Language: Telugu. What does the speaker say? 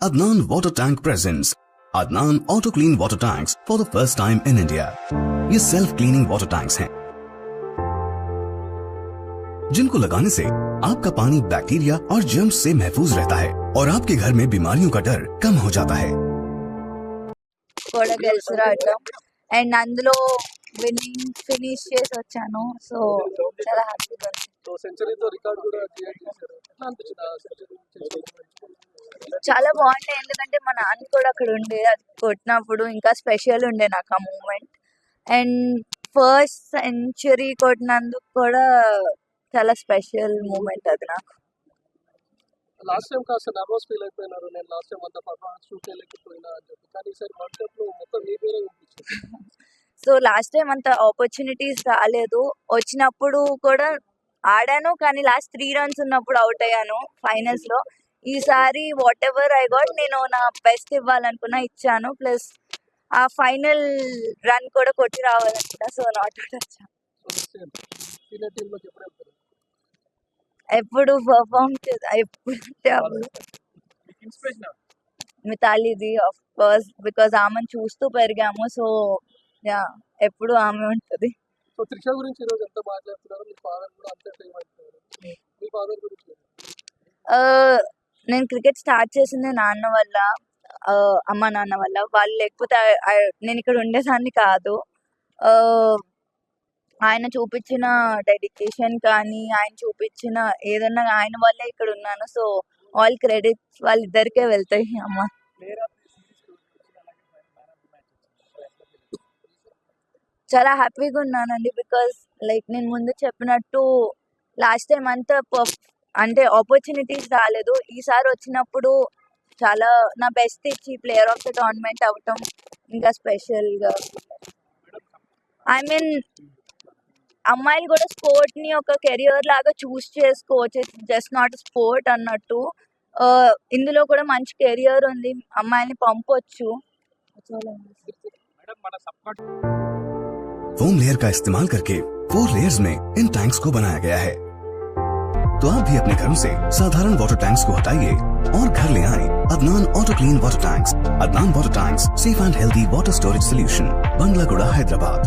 Adnan Water Tank presents Adnan Auto Clean Water Tanks for the first time in India. ये सेल्फ क्लीनिंग वाटर टैंक्स हैं जिनको लगाने से आपका पानी बैक्टीरिया और जर्म्स से महफूज रहता है और आपके घर में बीमारियों का डर कम हो जाता है. కూడా గెలిచిరాటం అండ్ అందులో విన్నింగ్ ఫినిష్ చేసి వచ్చాను. సో చాలా హ్యాపీగా ఉంది. చాలా బాగుండే, ఎందుకంటే మా నాన్న కూడా అక్కడ ఉండే, అది కొట్టినప్పుడు ఇంకా స్పెషల్ ఉండే నాకు ఆ మూమెంట్. అండ్ ఫస్ట్ సెంచరీ కొట్టినందుకు కూడా చాలా స్పెషల్ మూమెంట్ అది నాకు. లాస్ట్ టైం కాస్త నర్వస్ ఫీల్ అయిపోయినారు, నేను లాస్ట్ టైం అంత పర్ఫార్మెన్స్ షూట్ చేయలేకపోయినా అని చెప్పి, కానీ ఈసారి వరల్డ్ కప్ లో మొత్తం మీ పేరే వినిపించింది. సో లాస్ట్ టైం అంత ఆపర్చునిటీస్ రాలేదు, వచ్చినప్పుడు కూడా ఆడాను కానీ లాస్ట్ 3 runs ఉన్నప్పుడు అవుట్ అయ్యాను ఫైనల్స్ లో. ఈసారి వాట్ ఎవర్ ఐ గాట్, నేను నా బెస్ట్ ఇవ్వాలనుకున్నా, ఇచ్చాను. ప్లస్ ఆ ఫైనల్ రన్ కూడా కొట్టి రావాలనుకున్నా. సో నాట్ అవుట్ వచ్చాను. ఎప్పుడు పర్ఫామ్ ఎప్పుడు మితాలీది ఆఫ్ కోర్స్, బికాజ్ ఆమెను చూస్తూ పెరిగాము. సో యా, ఎప్పుడు ఆమె ఉంటుంది. సో త్రిష గురించి ఈరోజు ఎంత మాట్లాడుతున్నారు, మీ ఫాదర్ కూడా అంతే ఫేమ్ అవుతున్నారు. మీ ఫాదర్ గురించి నేను క్రికెట్ స్టార్ట్ చేసింది నాన్న వల్ల, అమ్మ నాన్న వల్ల. వాళ్ళు లేకపోతే నేను ఇక్కడ ఉండేదాన్ని కాదు. ఆయన చూపించిన డెడికేషన్ కానీ, ఆయన చూపించిన ఏదన్నా ఆయన వల్లే ఇక్కడ ఉన్నాను. సో ఆల్ క్రెడిట్స్ వాళ్ళిద్దరికే వెళ్తాయి. అమ్మ చాలా హ్యాపీగా ఉన్నానండి, బికాస్ లైక్ నేను ముందు చెప్పినట్టు లాస్ట్ టైం అంతా అంటే ఆపర్చునిటీస్ రాలేదు. ఈసారి వచ్చినప్పుడు చాలా నా బెస్ట్ ఇచ్చి ప్లేయర్ ఆఫ్ ద టోర్నమెంట్ అవ్వటం ఇంకా స్పెషల్గా. ఐ మీన్ అమ్మాయిలు కూడా స్పోర్ట్ ని ఒక కెరియర్ లాగా చూస్ చేసుకోవచ్చు, జస్ట్ నాట్ స్పోర్ట్ అన్నట్టు. ఇందులో కూడా మంచి కెరియర్ ఉంది, అమ్మాయిని పంపొచ్చు. फोम लेयर का इस्तेमाल करके 4 लेयर्स में इन टैंक्स को बनाया गया है. तो आप भी अपने घरों से साधारण वाटर टैंक्स को हटाइए और घर ले आए Adnan auto clean water tanks. Adnan water tanks, safe and healthy water storage solution, Bangalaguda, Hyderabad.